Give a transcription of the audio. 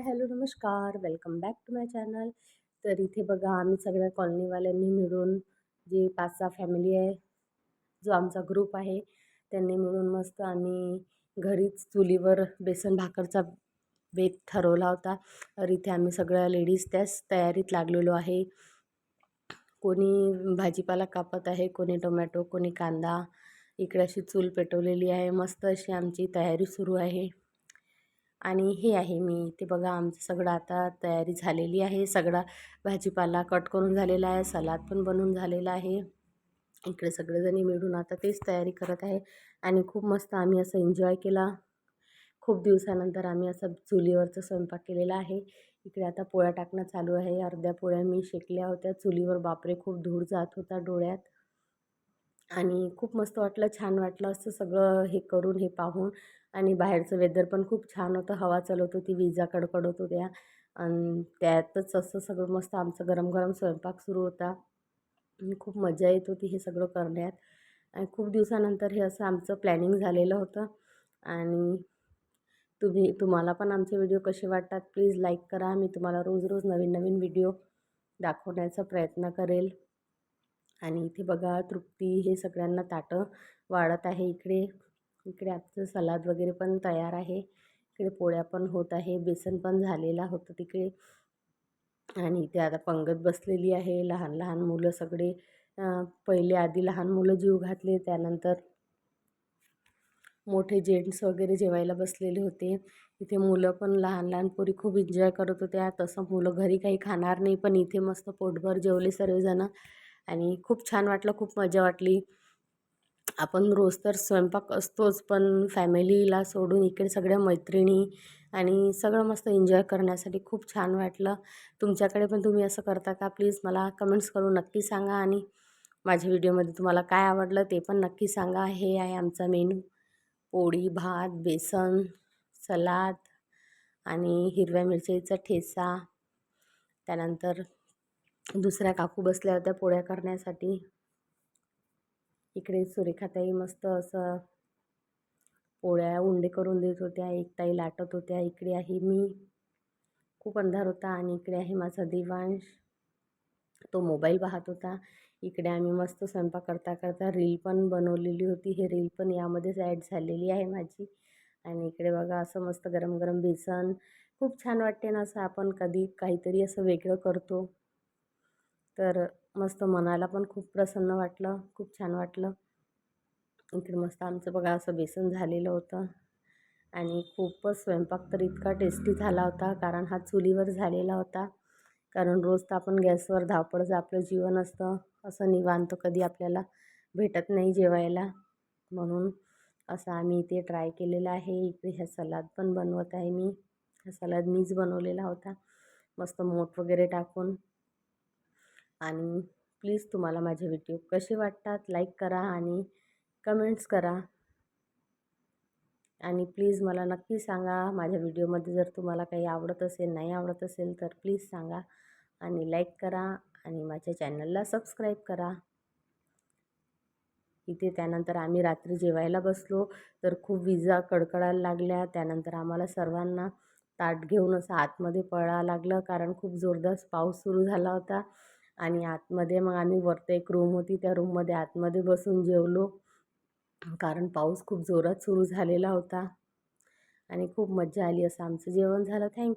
Hello, नमस्कार. Welcome back to my channel. तर इथे बघा आम्ही सगळ्या कॉलनीवाल्यांनी मिळून जे 5-6 फॅमिली आहे, जो आमचा ग्रुप आहे, त्यांनी मिळून मस्त आम्ही घरीच चुलीवर बेसन भाकरचा बेत ठरवला होता. तर इथे आम्ही सगळ्या लेडीज त्याच तयारीत लागलेलो आहे. कोणी भाजीपाला कापत आहे, कोणी टोमॅटो, कोणी कांदा. इकडे अशी चूल पेटवलेली आहे. मस्त अशी आमची तयारी सुरू आहे. आणि हे आहे मी इथे बघा आमचं सगळं आता तयारी झालेली आहे. सगळा भाजीपाला कट करून झालेला आहे. सलाद पण बनवून झालेला आहे. इकडे सगळेजणी मिळून आता तेच तयारी करत आहे आणि खूप मस्त आम्ही असं एन्जॉय केला. खूप दिवसानंतर आम्ही असं चुलीवरचा स्वयंपाक केलेला आहे. इकडे आता पोळ्या टाकणं चालू आहे. अर्ध्या पोळ्या मी शेकल्या होत्या चुलीवर. बापरे, खूप धूर जात होता डोळ्यात. आणि खूप मस्त वाटलं, छान वाटलं असं सगळं हे करून, हे पाहून. आणि बाहेरचं वेदर पण खूप छान होतं. हवा चालत होती, विजा कडकडत होत्या आणि त्यातच असं सगळं मस्त आमचं गरम गरम स्वयंपाक सुरू होता. आणि खूप मजा येत होती हे सगळं करण्यात. आणि खूप दिवसानंतर हे असं आमचं प्लॅनिंग झालेलं होतं. आणि तुम्हाला पण आमचे व्हिडिओ कसे वाटतात प्लीज लाईक करा. मी तुम्हाला रोज रोज नवीन नवीन व्हिडिओ दाखवण्याचा प्रयत्न करेल. आणि इथे बघा तृप्ती हे सगळ्यांना ताटं वाढत आहे. इकडे इकडे आमचं सलाद वगैरे पण तयार आहे. इकडे पोळ्या पण होत आहे. बेसन पण झालेला होतं तिकडे. आणि इथे आता पंगत बसलेली आहे. लहान लहान मुलं सगळे पहिले आधी लहान मुलं जीव घातले, त्यानंतर मोठे जेंट्स वगैरे जेवायला बसलेले होते. इथे मुलं पण लहान लहान पोरी खूप एन्जॉय करत होत्या. तसं मुलं घरी काही खाणार नाही, पण इथे मस्त पोटभर जेवले सर्वजण. आणि खूप छान वाटलं, खूप मजा वाटली. आपण रोज तर स्वयंपाक असतोच, पण फॅमिलीला सोडून इकडे सगळ्या मैत्रिणी आणि सगळं मस्त एन्जॉय करण्यासाठी खूप छान वाटलं. तुमच्याकडे पण तुम्ही असं करता का? प्लीज मला कमेंट्स करून नक्की सांगा. आणि माझ्या व्हिडिओमध्ये तुम्हाला काय आवडलं ते पण नक्की सांगा. हे आहे आमचा मेनू: पोळी, भात, बेसन, सलाद आणि हिरव्या मिरचीचा ठेचा. त्यानंतर दुसऱ्या काकू बसल्या होत्या पोळ्या करण्यासाठी. इकडे सुरेखाताई मस्त असं पोळ्या उंडे करून देत होत्या. एक ताई लाटत होत्या. इकडे आहे मी. खूप अंधार होता. आणि इकडे आहे माझा देवांश, तो मोबाईल पाहत होता. इकडे आम्ही मस्त स्वयंपाक करता करता रील पण बनवलेली होती. हे रील पण यामध्येच ॲड झालेली आहे माझी. आणि इकडे बघा असं मस्त गरम गरम बेसन. खूप छान वाटते ना असं आपण कधी काहीतरी असं वेगळं करतो, तर मस्त मनाला पण खूप प्रसन्न वाटलं, खूप छान वाटलं. इकडे मस्त आमचं बघा असं बेसन झालेलं होतं. आणि खूपच स्वयंपाक तर इतका टेस्टी झाला होता, कारण हा चुलीवर झालेला होता. कारण रोज तर आपण गॅसवर धावपळचं आपलं जीवन असतं, असं निवांत कधी आपल्याला भेटत नाही जेवायला. म्हणून असं आम्ही इथे ट्राय केलेलं आहे. इकडे ह्या सलाद पण बनवत आहे मी. हा सलाद मीच बनवलेला होता, मस्त मोठ वगैरे टाकून. आणि प्लीज तुम्हाला माझे व्हिडिओ कसे वाटतात लाईक करा आणि कमेंट्स करा. आणि प्लीज मला नक्की सांगा माझ्या व्हिडिओमध्ये जर तुम्हाला काही आवडत असेल, नाही आवडत असेल तर प्लीज सांगा. आणि लाईक करा आणि माझ्या चॅनलला सबस्क्राईब करा. इथे त्यानंतर आम्ही रात्री जेवायला बसलो, तर खूप विजा कडकडायला लागल्या. त्यानंतर आम्हाला सर्वांना ताट घेऊन असं आतमध्ये पळावं लागलं, कारण खूप जोरदार पाऊस सुरू झाला होता. आणि आतमध्ये मग आम्ही वरती एक रूम होती, त्या रूममध्ये आतमध्ये बसून जेवलो, कारण पाऊस खूप जोरात सुरू झालेला होता. आणि खूप मजा आली. असं आमचं जेवण झालं. थँक्यू.